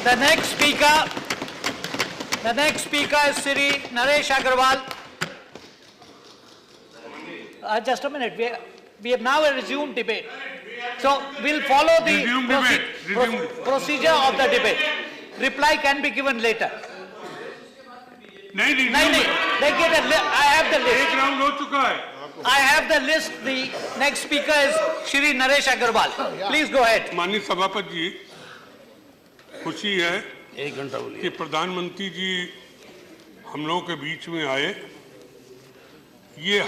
The next speaker is Sri Naresh Agarwal. Just a minute. We have now resumed debate. So we'll follow the procedure of the debate. Reply can be given later. नहीं, I have the list. एक round हो चुका है. I have the list. The next speaker is Shri Naresh Agarwal. Please go ahead. माननीय सभापति जी, खुशी है कि प्रधानमंत्री जी हम लोगों के बीच में आए. ये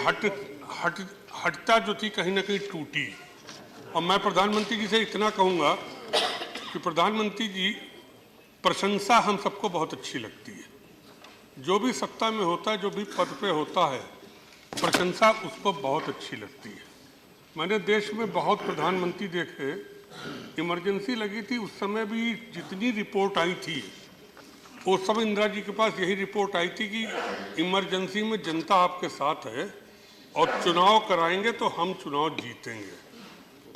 हटता जो थी कहीं ना कहीं टूटी. और मैं प्रधानमंत्री जी से इतना कहूँगा कि प्रधानमंत्री जी, प्रशंसा हम सबको बहुत अच्छी लगती है. जो भी सत्ता में होता है, जो भी पद पे होता है, प्रशंसा उसको बहुत अच्छी लगती है. मैंने देश में बहुत प्रधानमंत्री देखे. इमरजेंसी लगी थी उस समय भी जितनी रिपोर्ट आई थी, वो सब इंदिरा जी के पास यही रिपोर्ट आई थी कि इमरजेंसी में जनता आपके साथ है और चुनाव कराएंगे तो हम चुनाव जीतेंगे.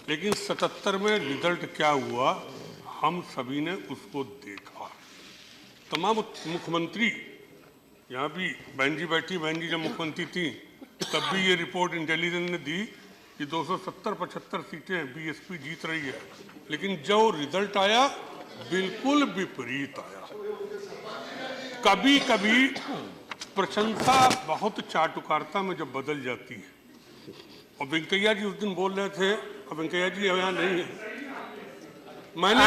लेकिन 77 में रिजल्ट क्या हुआ, हम सभी ने उसको देखा. तमाम मुख्यमंत्री, यहाँ भी बहन जी बैठी, बहन जी जब मुख्यमंत्री थी तब भी ये रिपोर्ट इंटेलिजेंस ने दी कि 270-75 सीटें बीएसपी जीत रही है. लेकिन जो रिजल्ट आया बिल्कुल विपरीत आया. कभी कभी प्रशंसा बहुत चाटुकारिता में जब बदल जाती है. और वेंकैया जी उस दिन बोल रहे थे, और वेंकैया जी यहाँ नहीं है.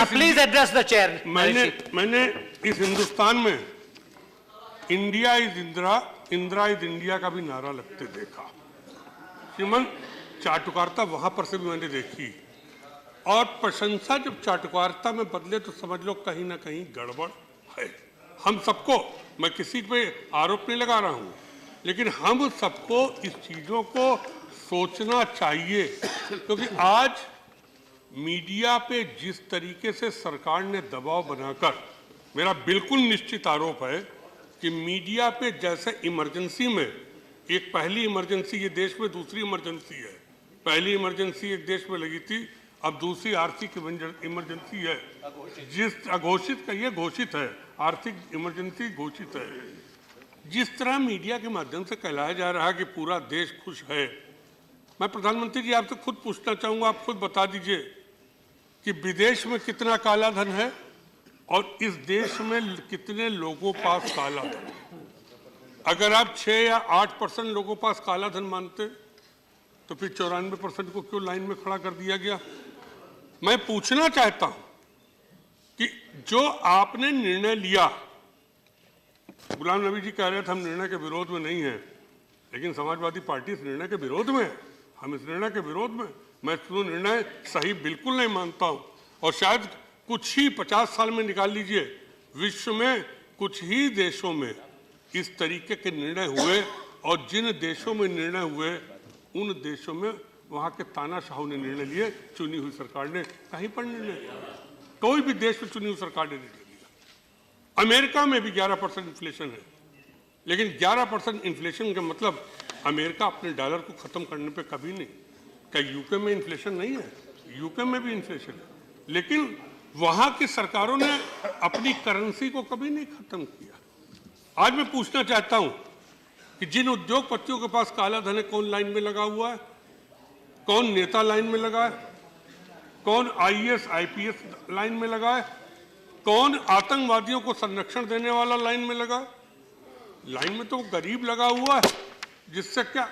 Please address the chair. मैंने इस हिंदुस्तान में India is Indira, Indira is India का भी नारा लगते देखा. श्रीमन, चाटुकारिता वहां पर से भी मैंने देखी. और प्रशंसा जब चाटुकारिता में बदले तो समझ लो कहीं ना कहीं गड़बड़ है. हम सबको, मैं किसी पे आरोप नहीं लगा रहा हूं, लेकिन हम सबको इस चीजों को सोचना चाहिए. क्योंकि आज मीडिया पे जिस तरीके से सरकार ने दबाव बनाकर, मेरा बिल्कुल निश्चित आरोप है कि मीडिया पे जैसे इमरजेंसी में, एक पहली इमरजेंसी ये देश में दूसरी इमरजेंसी है. पहली इमरजेंसी एक देश में लगी थी, अब दूसरी आर्थिक इमरजेंसी है. जिस अघोषित का ये घोषित है, आर्थिक इमरजेंसी घोषित है. जिस तरह मीडिया के माध्यम से कहलाया जा रहा है कि पूरा देश खुश है, मैं प्रधानमंत्री जी आपसे खुद पूछना चाहूँगा, आप खुद बता दीजिए कि विदेश में कितना काला धन है और इस देश में कितने लोगों पास काला धन. अगर आप 6 या 8% लोगों पास काला धन मानते तो फिर 94% को क्यों लाइन में खड़ा कर दिया गया. मैं पूछना चाहता हूं कि जो आपने निर्णय लिया, गुलाम नबी जी कह रहे थे हम निर्णय के विरोध में नहीं है, लेकिन समाजवादी पार्टी इस निर्णय के विरोध में है. हम इस निर्णय के विरोध में, मैं इसको निर्णय सही बिल्कुल नहीं मानता हूं. और शायद कुछ ही 50 साल में निकाल लीजिए, विश्व में कुछ ही देशों में इस तरीके के निर्णय हुए. और जिन देशों में निर्णय हुए उन देशों में वहां के तानाशाहों ने निर्णय लिए, चुनी हुई सरकार ने कहीं पर निर्णय लिया. कोई भी देश में चुनी हुई सरकार ने निर्णय लिया. अमेरिका में भी 11% इन्फ्लेशन है, लेकिन 11% इन्फ्लेशन का मतलब अमेरिका अपने डॉलर को खत्म करने पे कभी नहीं. क्या यूके में इन्फ्लेशन नहीं है? यूके में भी इन्फ्लेशन है, लेकिन वहां की सरकारों ने अपनी करेंसी को कभी नहीं खत्म किया. आज मैं पूछना चाहता हूं कि जिन उद्योगपतियों के पास काला धन है, कौन लाइन में लगा हुआ है? कौन नेता लाइन में लगा है? कौन आईएएस आईपीएस लाइन में लगा है? कौन आतंकवादियों को संरक्षण देने वाला लाइन में लगा है? लाइन में तो गरीब लगा हुआ है, जिससे क्या,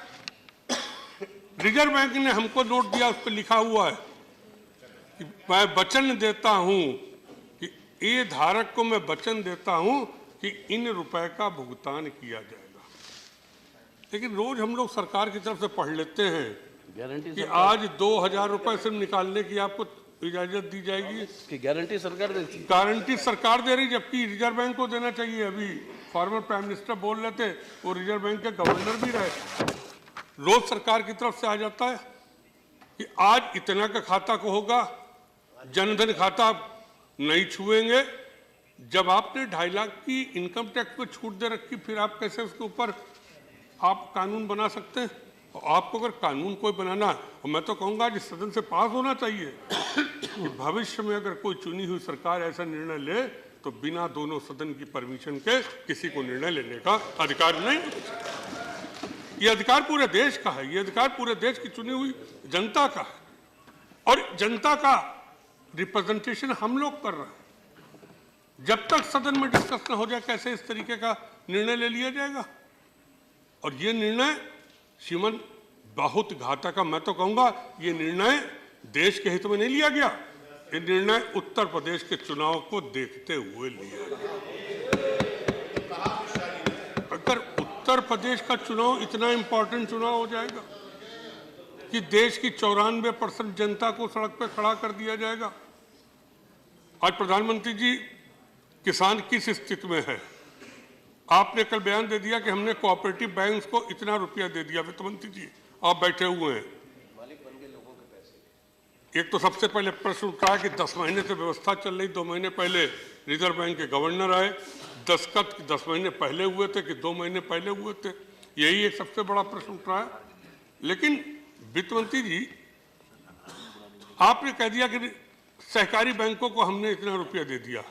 रिजर्व बैंक ने हमको नोट दिया, उस पर लिखा हुआ है कि मैं वचन देता हूं कि ये धारक को मैं वचन देता हूं कि इन रुपए का भुगतान किया जाएगा. लेकिन रोज हम लोग सरकार की तरफ से पढ़ लेते हैं कि आज 2000 रुपए सिर्फ निकालने की आपको इजाजत दी जाएगी. कि गारंटी सरकार देती है. गारंटी सरकार दे रही, जबकि रिजर्व बैंक को देना चाहिए. अभी फॉर्मर प्राइम मिनिस्टर बोल रहे थे, वो रिजर्व बैंक के गवर्नर भी रहे. रोज सरकार की तरफ से आ जाता है कि आज इतना का खाता को होगा, जनधन खाता नहीं छुएंगे. जब आपने 2.5 लाख की इनकम टैक्स पे छूट दे रखी, फिर आप कैसे उसके ऊपर आप कानून बना सकते हैं? आपको अगर कानून कोई बनाना है, और मैं तो कहूँगा जिस सदन से पास होना चाहिए कि भविष्य में अगर कोई चुनी हुई सरकार ऐसा निर्णय ले तो बिना दोनों सदन की परमिशन के किसी को निर्णय लेने का अधिकार नहीं। ये अधिकार पूरे देश का है, ये अधिकार पूरे देश की चुनी हुई जनता का है और जनता का रिप्रेजेंटेशन हम लोग कर रहे हैं। जब तक सदन में डिस्कस न हो जाए कैसे इस तरीके का निर्णय ले लिया जाएगा। और ये निर्णय श्रीमान बहुत घातक है। मैं तो कहूंगा ये निर्णय देश के हित में नहीं लिया गया, ये निर्णय उत्तर प्रदेश के चुनाव को देखते हुए लिया गया। अगर उत्तर प्रदेश का चुनाव इतना इंपॉर्टेंट चुनाव हो जाएगा कि देश की 94% जनता को सड़क पर खड़ा कर दिया जाएगा। आज प्रधानमंत्री जी किसान किस स्थिति में है, आपने कल बयान दे दिया कि हमने कोऑपरेटिव बैंक्स को इतना रुपया दे दिया। वित्त मंत्री जी आप बैठे हुए हैं, एक तो सबसे पहले प्रश्न उठा कि 10 महीने से व्यवस्था चल रही, 2 महीने पहले रिजर्व बैंक के गवर्नर आए, दस्तखत 10 महीने पहले हुए थे कि 2 महीने पहले हुए थे, यही एक सबसे बड़ा प्रश्न उठ रहा है। लेकिन वित्त मंत्री जी आपने कह दिया कि सहकारी बैंकों को हमने इतना रुपया दे दिया,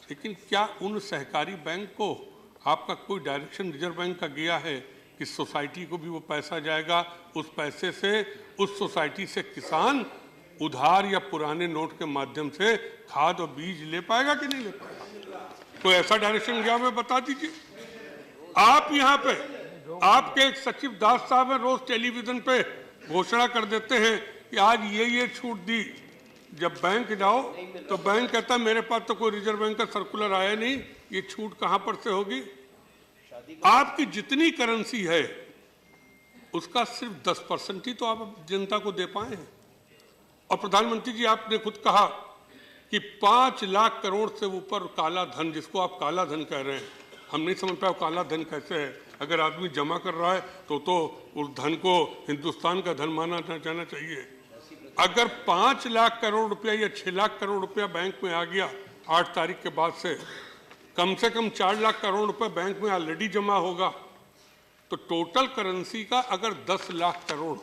लेकिन क्या उन सहकारी बैंक को आपका कोई डायरेक्शन रिजर्व बैंक का गया है कि सोसाइटी को भी वो पैसा जाएगा, उस पैसे से उस सोसाइटी से किसान उधार या पुराने नोट के माध्यम से खाद और बीज ले पाएगा कि नहीं ले पाएगा? कोई ऐसा डायरेक्शन गया हमें बता दीजिए। आप यहाँ पे आपके एक सचिव दास साहब है, रोज टेलीविजन पे घोषणा कर देते हैं कि आज ये छूट दी। जब बैंक जाओ तो बैंक कहता है मेरे पास तो कोई रिजर्व बैंक का सर्कुलर आया नहीं, ये छूट कहां पर से होगी। आपकी जितनी करेंसी है उसका सिर्फ 10% ही तो आप जनता को दे पाए हैं। और प्रधानमंत्री जी आपने खुद कहा कि 5 लाख करोड़ से ऊपर काला धन, जिसको आप काला धन कह रहे हैं, हम नहीं समझ पाए काला धन कैसे है। अगर आदमी जमा कर रहा है तो उस धन को हिंदुस्तान का धन माना जाना चाहिए। अगर 5 लाख करोड़ रुपया या 6 लाख करोड़ रुपया बैंक में आ गया 8 तारीख के बाद से कम 4 लाख करोड़ रुपए बैंक में ऑलरेडी जमा होगा, तो टोटल करेंसी का अगर 10 लाख करोड़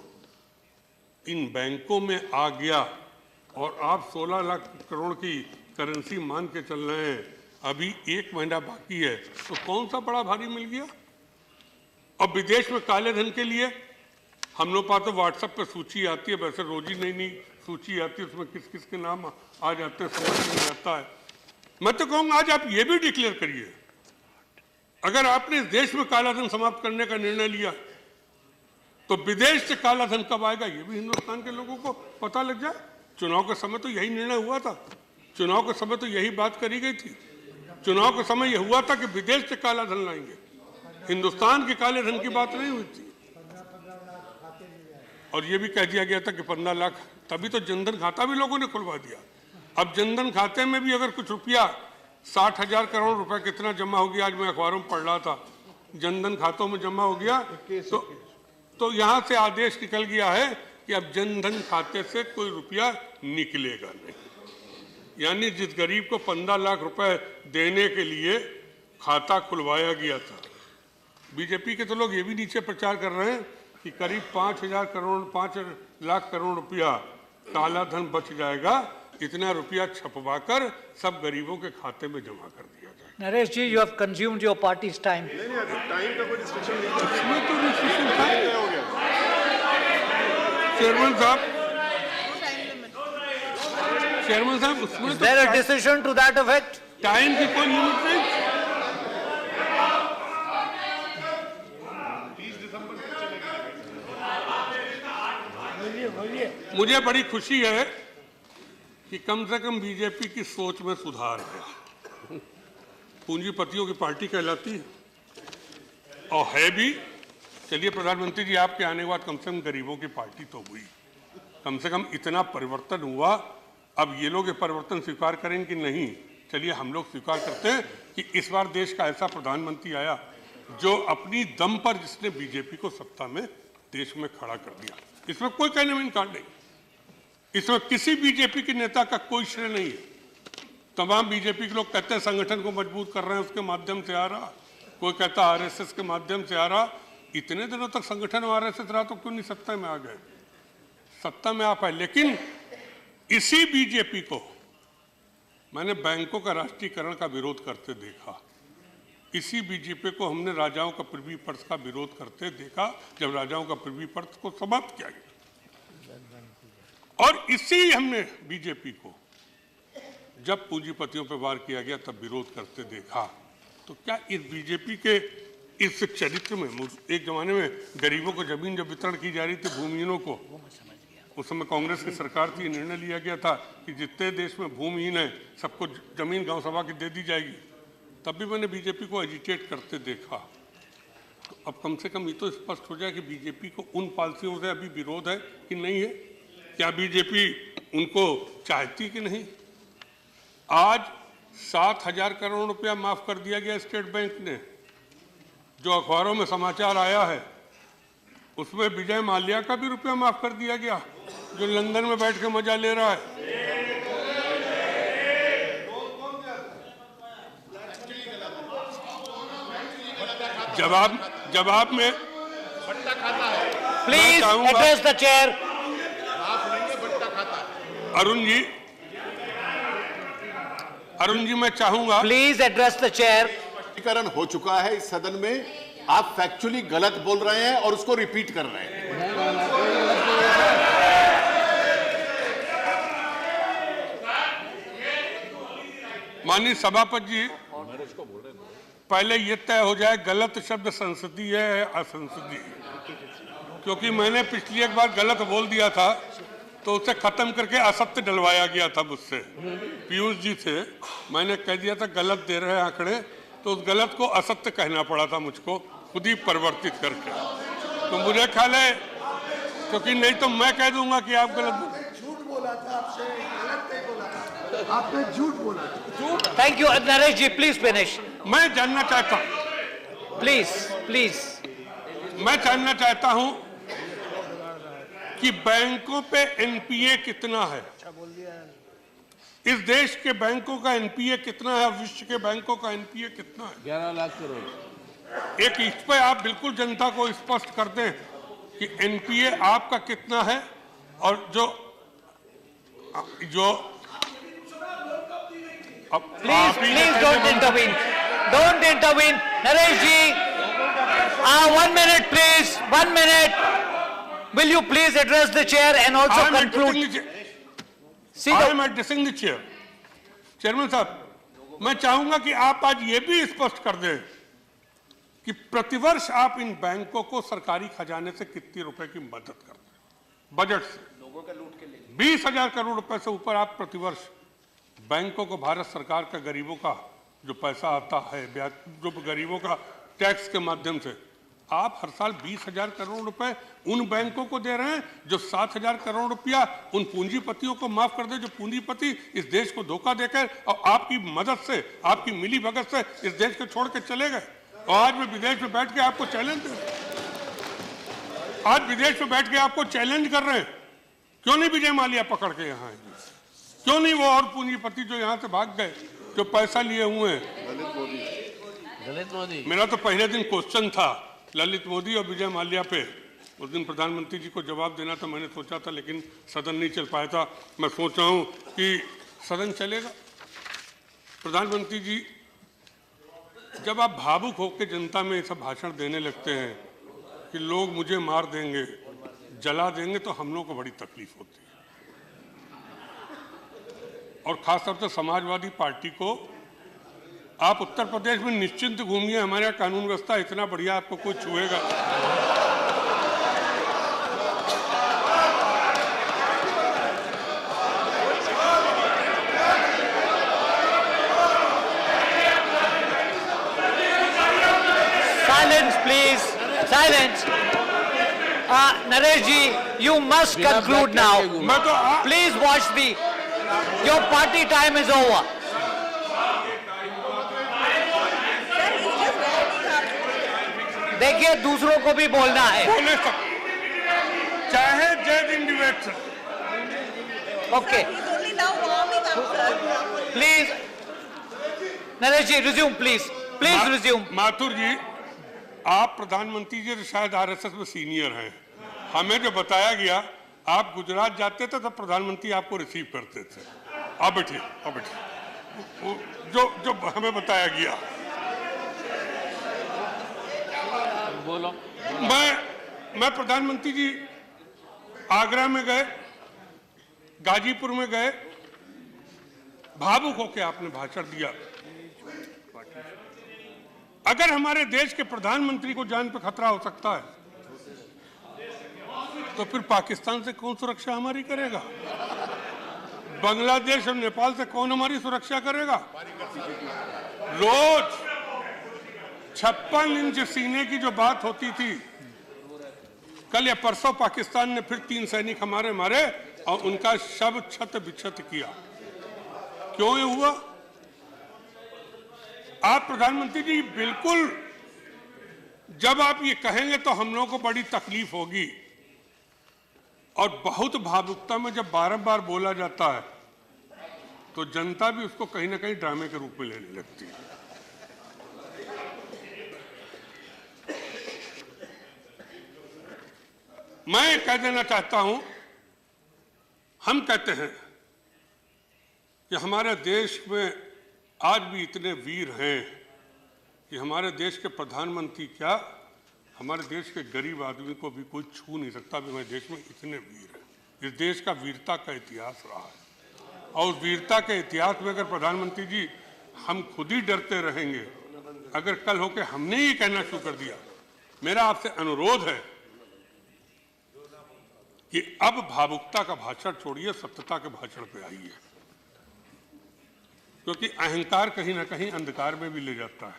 इन बैंकों में आ गया और आप 16 लाख करोड़ की करेंसी मान के चल रहे हैं, अभी 1 महीना बाकी है, तो कौन सा बड़ा भारी मिल गया। और विदेश में काले धन के लिए हम लोग पास तो व्हाट्सएप पे सूची आती है, वैसे रोज ही नई सूची आती है, उसमें किस किस के नाम आ जाते हैं, समझ नहीं आता है। मैं तो कहूँगा आज आप ये भी डिक्लेयर करिए, अगर आपने इस देश में काला धन समाप्त करने का निर्णय लिया तो विदेश से काला धन कब आएगा ये भी हिंदुस्तान के लोगों को पता लग जाए। चुनाव के समय तो यही निर्णय हुआ था, चुनाव के समय तो यही बात करी गई थी, चुनाव के समय यह हुआ था कि विदेश से काला धन लाएंगे, हिंदुस्तान के काले धन की बात नहीं हुई थी। और ये भी कह दिया गया था कि 15 लाख, तभी तो जनधन खाता भी लोगों ने खुलवा दिया। अब जनधन खाते में भी अगर कुछ रुपया 60,000 करोड़ रुपए कितना जमा हो गया, आज मैं अखबारों में पढ़ रहा था, जनधन खातों में जमा हो गया, तो यहां से आदेश निकल गया है कि अब जनधन खाते से कोई रुपया निकलेगा नहीं। यानी जिस गरीब को 15 लाख रुपए देने के लिए खाता खुलवाया गया था, बीजेपी के तो लोग ये भी नीचे प्रचार कर रहे हैं कि करीब 5 लाख करोड़ रुपया काला धन बच जाएगा, इतना रुपया छपवाकर सब गरीबों के खाते में जमा कर दिया जाए। नरेश जी, you have consumed your party's time. Time का कोई डिस्कशन नहीं था। इसमें तो डिस्कशन था। चेयरमैन साहब उसमें Is there a decision to that effect? Time की कोई लिमिट नहीं। मुझे बड़ी खुशी है कि कम से कम बीजेपी की सोच में सुधार है। पूंजीपतियों की पार्टी कहलाती है और है भी। चलिए प्रधानमंत्री जी आपके आने के बाद कम से कम गरीबों की पार्टी तो हुई, कम से कम इतना परिवर्तन हुआ। अब ये लोग ये परिवर्तन स्वीकार करेंगे कि नहीं, चलिए हम लोग स्वीकार करते हैं कि इस बार देश का ऐसा प्रधानमंत्री आया जो अपनी दम पर जिसने बीजेपी को सत्ता में देश में खड़ा कर दिया। इसमें कोई कहने में इनकार नहीं, इसमें किसी बीजेपी के नेता का कोई श्रेय नहीं है। तमाम बीजेपी के लोग कहते हैं संगठन को मजबूत कर रहे हैं, उसके माध्यम से आ रहा, कोई कहता आरएसएस के माध्यम से आ रहा। इतने दिनों तक संगठन आरएसएस रहा तो क्यों नहीं सत्ता में आ गए? सत्ता में आ पाए। लेकिन इसी बीजेपी को मैंने बैंकों का राष्ट्रीयकरण का विरोध करते देखा। इसी बीजेपी को हमने राजाओं का प्रिवी पर्स का विरोध करते देखा जब राजाओं का प्रिवी पर्स को समाप्त किया गया। और इसी हमने बीजेपी को जब पूंजीपतियों पर वार किया गया तब विरोध करते देखा। तो क्या इस बीजेपी के इस चरित्र में, एक जमाने में गरीबों को जमीन जब वितरण की जा रही थी, भूमिहीनों को, उस समय कांग्रेस की सरकार थी, निर्णय लिया गया था कि जितने देश में भूमिहीन है सबको जमीन गांव सभा की दे दी जाएगी। तब भी मैंने बीजेपी को एजिटेट करते देखा। तो अब कम से कम ये तो स्पष्ट हो जाए कि बीजेपी को उन पॉलिसियों से अभी विरोध है कि नहीं है। क्या बीजेपी उनको चाहती कि नहीं? आज 7,000 करोड़ रुपया माफ कर दिया गया स्टेट बैंक ने। जो अखबारों में समाचार आया है उसमें विजय माल्या का भी रुपया माफ कर दिया गया, जो लंदन में बैठ के मजा ले रहा है। जवाब में please address the chair. Arun ji मैं चाहूंगा, प्लीज एड्रेस द चेयर। स्पष्टीकरण हो चुका है इस सदन में, आप फैक्चुअली गलत बोल रहे हैं और उसको रिपीट कर रहे हैं। माननीय सभापति जी, पहले ये तय हो जाए गलत शब्द संसदीय है या असंसदीय, क्योंकि मैंने पिछली एक बार गलत बोल दिया था तो उसे खत्म करके असत्य डलवाया गया था मुझसे। पीयूष जी थे, मैंने कह दिया था गलत दे रहे हैं आंकड़े, तो उस गलत को असत्य कहना पड़ा था मुझको, खुद ही परिवर्तित करके। तो मुझे ख्याल है, क्योंकि नहीं तो मैं कह दूंगा कि आप गलत झूठ बोला था आपसे, गलत नहीं बोला था, आपने झूठ बोला था। Thank you Naresh ji, please finish. मैं जानना चाहता हूं, प्लीज मैं जानना चाहता हूं कि बैंकों पे एनपीए कितना है। इस देश के बैंकों का एनपीए कितना है, विश्व के बैंकों का एनपीए कितना है? 11 लाख करोड़। एक इस पे आप बिल्कुल जनता को स्पष्ट कर दें कि एनपीए आपका कितना है, और जो please don't intervene Naresh ji. 1 minute please, 1 minute. Will you please address the chair and also conclude? I am addressing the chair. Chairman साहब, मैं चाहूंगा कि आप आज ये भी स्पष्ट कर दें कि प्रतिवर्ष आप इन बैंकों को सरकारी खजाने से कितने रुपए की मदद करते हैं? बजट से लोगों का लूट के लिए 20,000 करोड़ रुपए से ऊपर आप प्रतिवर्ष बैंकों को, भारत सरकार का गरीबों का जो पैसा आता है, जो गरीबों का टैक्स के माध्यम से, आप हर साल 20,000 करोड़ रुपए उन बैंकों को दे रहे हैं जो 7,000 करोड़ रुपया उन पूंजीपतियों को माफ कर दे, जो पूंजीपति इस देश को धोखा देकर और आपकी मदद से, आपकी मिली भगत से इस देश को छोड़ के चले गए। और आज मैं विदेश में बैठ के आपको चैलेंज दे रहा हूं, आज विदेश में बैठ के आपको चैलेंज कर रहे हैं, क्यों नहीं विजय माल्या पकड़ के यहाँ आए? क्यों नहीं वो और पूंजीपति जो यहाँ से भाग गए, जो पैसा लिए हुए हैं? ललित मोदी। मेरा तो पहले दिन क्वेश्चन था ललित मोदी और विजय माल्या पे। उस दिन प्रधानमंत्री जी को जवाब देना था, मैंने सोचा था, लेकिन सदन नहीं चल पाया था। मैं सोच रहा हूँ कि सदन चलेगा। प्रधानमंत्री जी, जब आप भावुक होकर जनता में सब भाषण देने लगते हैं कि लोग मुझे मार देंगे, जला देंगे, तो हम लोगों को बड़ी तकलीफ होती है। और खासतौर से समाजवादी पार्टी को, आप उत्तर प्रदेश में निश्चिंत घूमिए, हमारे यहाँ कानून व्यवस्था इतना बढ़िया, आपको कोई छुएगा। Silence, please. Silence. Naresh ji, you must conclude now. मैं तो Please watch the. Your party time is over. देखिए, दूसरों को भी बोलना है। बोले सब, चाहे जय individual. Okay, please Naresh ji, resume please, resume. Mathur ji, आप प्रधानमंत्री जी शायद आरएसएस में सीनियर हैं। हमें जो बताया गया, आप गुजरात जाते थे तो प्रधानमंत्री आपको रिसीव करते थे। आप बैठिए, आप बैठिए। जो हमें बताया गया। बोलो। मैं प्रधानमंत्री जी आगरा में गए, गाजीपुर में गए, भावुक होकर आपने भाषण दिया। अगर हमारे देश के प्रधानमंत्री को जान पे खतरा हो सकता है तो फिर पाकिस्तान से कौन सुरक्षा हमारी करेगा? बांग्लादेश और नेपाल से कौन हमारी सुरक्षा करेगा? रोज 56 इंच सीने की जो बात होती थी, कल या परसों पाकिस्तान ने फिर 3 सैनिक हमारे मारे और उनका शव छत बिछत किया। क्यों ये हुआ? आप प्रधानमंत्री जी बिल्कुल, जब आप ये कहेंगे तो हम लोगों को बड़ी तकलीफ होगी, और बहुत भावुकता में जब बारंबार बोला जाता है तो जनता भी उसको कहीं ना कहीं ड्रामे के रूप में लेने लगती है। मैं कह देना चाहता हूं, हम कहते हैं कि हमारे देश में आज भी इतने वीर हैं कि हमारे देश के प्रधानमंत्री क्या, हमारे देश के गरीब आदमी को भी कोई छू नहीं सकता। भी हमारे देश में इतने वीर हैं। इस देश का वीरता का इतिहास रहा है, और उस वीरता के इतिहास में अगर प्रधानमंत्री जी हम खुद ही डरते रहेंगे, अगर कल होकर हमने ही कहना शुरू कर दिया, मेरा आपसे अनुरोध है कि अब भावुकता का भाषण छोड़िए, सत्यता के भाषण पे आइए, क्योंकि अहंकार कहीं ना कहीं अंधकार में भी ले जाता है।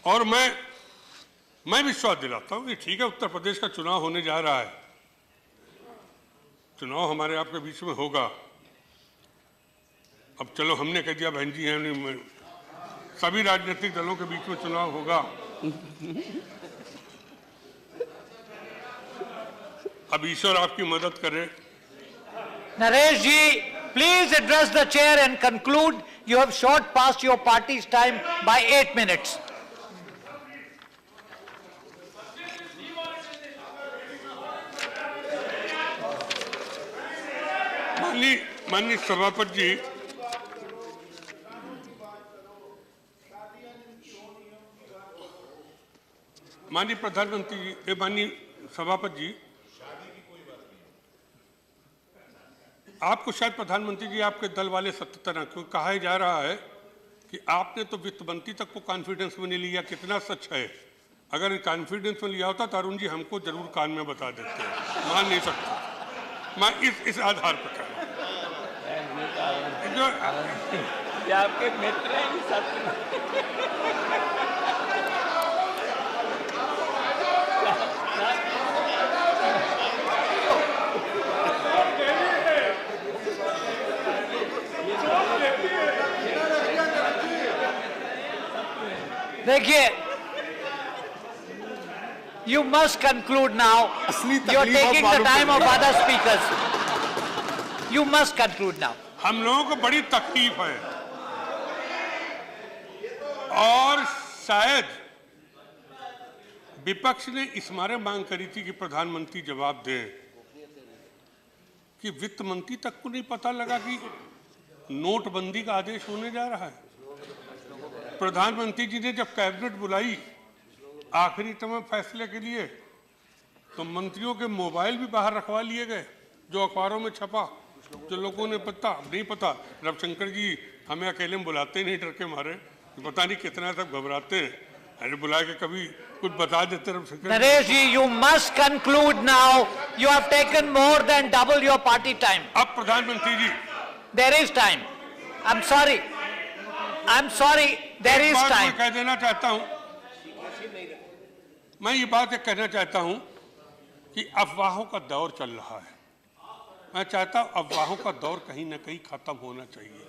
और मैं विश्वास दिलाता हूं कि ठीक है, उत्तर प्रदेश का चुनाव होने जा रहा है, चुनाव हमारे आपके बीच में होगा। अब चलो हमने कह दिया बहन जी हैं, सभी राजनीतिक दलों के बीच में चुनाव होगा। अब ईश्वर आपकी मदद करे। Naresh ji, please address the chair and conclude. You have shot past your party's time by 8 minutes. माननीय सभापति जी, माननीय प्रधानमंत्री जी, माननीय सभापति जी, आपको शायद प्रधानमंत्री जी आपके दल वाले सत्तर न, क्योंकि कहा जा रहा है कि आपने तो वित्त मंत्री तक को कॉन्फिडेंस में नहीं लिया। कितना सच है? अगर कॉन्फिडेंस में लिया होता तो अरुण जी हमको जरूर कान में बता देते हैं। मान नहीं सकता मैं इस आधार पर कह जो आपके मित्र हैं सत्य। देखिए, you must conclude now. You are taking the time of other speakers. You must conclude now. हम लोगों को बड़ी तकलीफ है, और शायद विपक्ष ने इस मारे मांग करी थी कि प्रधानमंत्री जवाब दें कि वित्त मंत्री तक को नहीं पता लगा कि नोटबंदी का आदेश होने जा रहा है। प्रधानमंत्री जी ने जब कैबिनेट बुलाई आखिरी समय फैसले के लिए, तो मंत्रियों के मोबाइल भी बाहर रखवा लिए गए, जो अखबारों में छपा, जो लोगों ने नहीं पता। रविशंकर जी हमें अकेले में बुलाते नहीं, डर के मारे, पता नहीं कितना सब घबराते हैं। अरे बुला के कभी कुछ बता देते Ravishankar. Naresh ji, you must conclude now. You have taken more than double your party time. अब प्रधानमंत्री जी, There is time. I'm sorry. There is time. मैं कह देना चाहता हूं, मैं ये बात कहना चाहता हूं कि अफवाहों का दौर चल रहा है। मैं चाहता हूं अफवाहों का दौर कहीं ना कहीं खत्म होना चाहिए।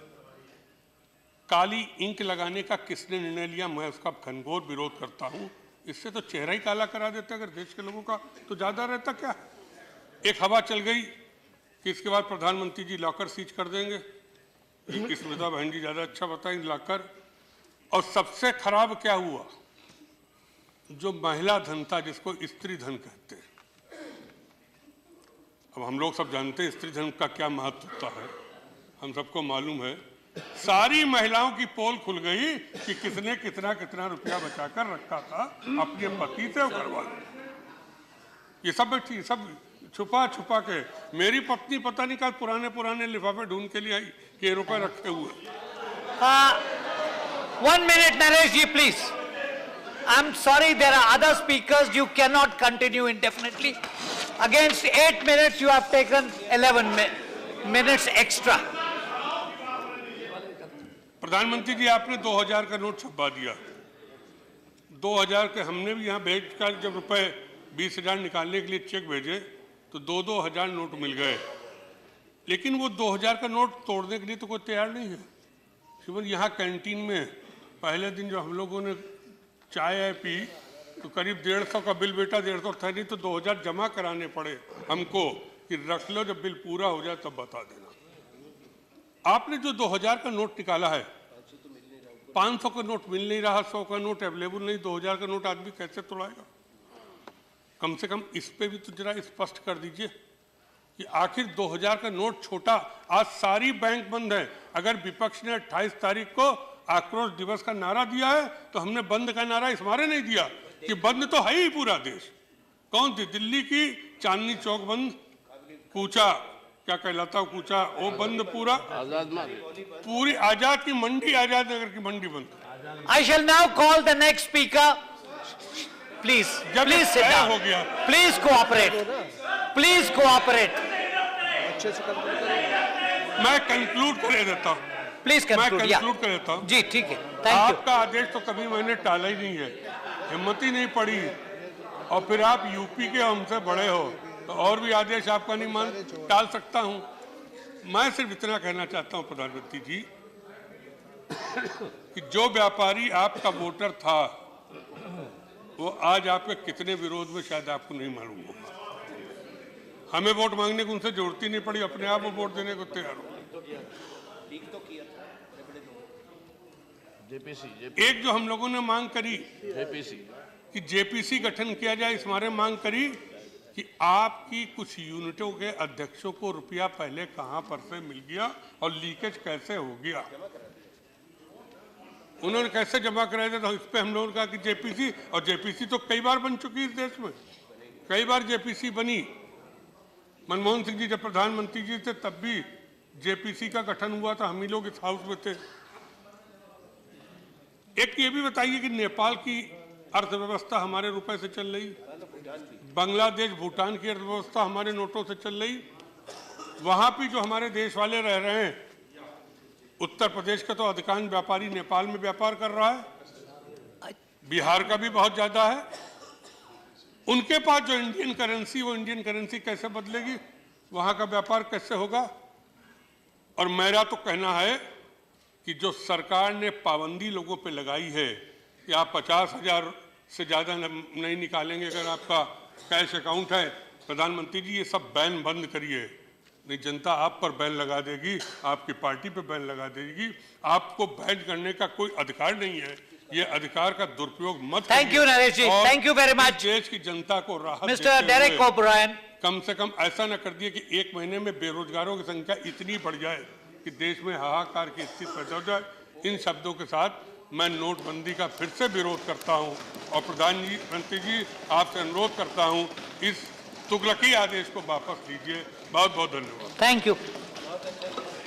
काली इंक लगाने का किसने निर्णय लिया, मैं उसका घनघोर विरोध करता हूं। इससे तो चेहरा ही काला करा देते अगर देश के लोगों का, तो ज्यादा रहता क्या। एक हवा चल गई कि इसके बाद प्रधानमंत्री जी लॉकर सीज कर देंगे। स्मिता बहन जी ज्यादा अच्छा बताएंगे लॉकर। और सबसे खराब क्या हुआ, जो महिला धन था, जिसको स्त्री धन कहते हैं। अब हम लोग सब जानते हैं स्त्री धन का क्या महत्व होता है, हम सबको मालूम है। सारी महिलाओं की पोल खुल गई कि किसने कितना कितना रुपया बचाकर रखा था अपने पति से करवा लो। ये सब बैठी, सब छुपा छुपा के। मेरी पत्नी पता नहीं कल पुराने पुराने लिफाफे ढूंढ के लिए आई कि रुपए रखे हुए। 1 minute, Naresh ji, please. I'm sorry, there are other speakers. You cannot continue indefinitely. Against 8 minutes, you have taken 11 minutes extra. प्रधानमंत्री जी, आपने 2000 का नोट छपवा दिया। 2000 के हमने भी यहाँ भेज कर जब रुपए 20,000 निकालने के लिए चेक भेजे तो 2,000 नोट मिल गए, लेकिन वो 2000 का नोट तोड़ने के लिए तो कोई तैयार नहीं है। शिवन, यहाँ कैंटीन में पहले दिन जो हम लोगों ने चाय पी तो करीब 150 का बिल बेटा 150 था, नहीं तो 2000 जमा कराने पड़े हमको कि रख लो, जब बिल पूरा हो जाए तब बता देना। आपने जो 2000 का नोट निकाला है, 500 का नोट मिल नहीं रहा, 100 का नोट अवेलेबल नहीं, 2000 का नोट आदमी कैसे तोड़ाएगा? कम से कम इस पे भी तो जरा स्पष्ट कर दीजिए कि आखिर 2000 का नोट छोटा। आज सारी बैंक बंद है। अगर विपक्ष ने 28 तारीख को आक्रोश दिवस का नारा दिया है तो हमने बंद का नारा इस मारे नहीं दिया कि बंद तो है ही पूरा देश। कौन थी? दिल्ली की चांदनी चौक बंद, कूचा क्या कहलाता है, कूचा वो बंद पूरा, पूरी आजाद की मंडी, आजाद नगर की मंडी बंद। I shall now call the next speaker. Please, please sit down. हो गया। Please cooperate. Please cooperate. मैं कंक्लूड कर देता हूँ। Please मैं conclude. Yeah. कंक्लूड कर देता हूँ। जी ठीक है, थैंक यू। आपका आदेश तो कभी मैंने टाला ही नहीं है, हिम्मत ही नहीं पड़ी, और फिर आप यूपी के हमसे बड़े हो तो और भी आदेश आपका नहीं टाल सकता हूं। मैं सिर्फ इतना कहना चाहता हूं प्रधानमंत्री जी कि जो व्यापारी आपका वोटर था वो आज आपके कितने विरोध में शायद आपको नहीं मालूम होगा। हमें वोट मांगने को उनसे जरूरत ही नहीं पड़ी, अपने आप वो वोट देने को तैयार हो। एक जो हम लोगों ने मांग करी कि जेपीसी गठन किया जाए, इस मारे मांग करी कि आपकी कुछ यूनिटों के अध्यक्षों को रुपया पहले कहां पर से मिल गया और लीकेज कैसे हो गया, उन्होंने कैसे जमा कराया था। तो इस पे हम लोगों ने कहा कि जेपीसी, और जेपीसी तो कई बार बन चुकी है इस देश में, कई बार जेपीसी बनी। मनमोहन सिंह जी जब प्रधानमंत्री जी थे तब भी जेपीसी का गठन हुआ था, हम ही लोग इस हाउस में थे। एक ये भी बताइए कि नेपाल की अर्थव्यवस्था हमारे रुपए से चल रही, बांग्लादेश भूटान की अर्थव्यवस्था हमारे नोटों से चल रही, वहां भी जो हमारे देश वाले रह रहे हैं, उत्तर प्रदेश का तो अधिकांश व्यापारी नेपाल में व्यापार कर रहा है, बिहार का भी बहुत ज्यादा है। उनके पास जो इंडियन करेंसी, वो इंडियन करेंसी कैसे बदलेगी, वहां का व्यापार कैसे होगा। और मेरा तो कहना है कि जो सरकार ने पाबंदी लोगों पे लगाई है कि आप 50,000 से ज़्यादा नहीं निकालेंगे अगर आपका कैश अकाउंट है, प्रधानमंत्री जी ये सब बैन बंद करिए, नहीं जनता आप पर बैन लगा देगी, आपकी पार्टी पे बैन लगा देगी। आपको बैन करने का कोई अधिकार नहीं है, ये अधिकार का दुरुपयोग मत करिए। Thank you Naresh ji, thank you very much. देश की जनता को राहत मिस्टर डेरेक ओब्रायन, कम से कम ऐसा न कर दिए कि एक महीने में बेरोजगारों की संख्या इतनी बढ़ जाए कि देश में हाहाकार की स्थिति पैदा हो जाए। इन शब्दों के साथ मैं नोटबंदी का फिर से विरोध करता हूं और प्रधानमंत्री जी आपसे अनुरोध करता हूं इस तुगलकी आदेश को वापस लीजिए। बहुत बहुत धन्यवाद। Thank you.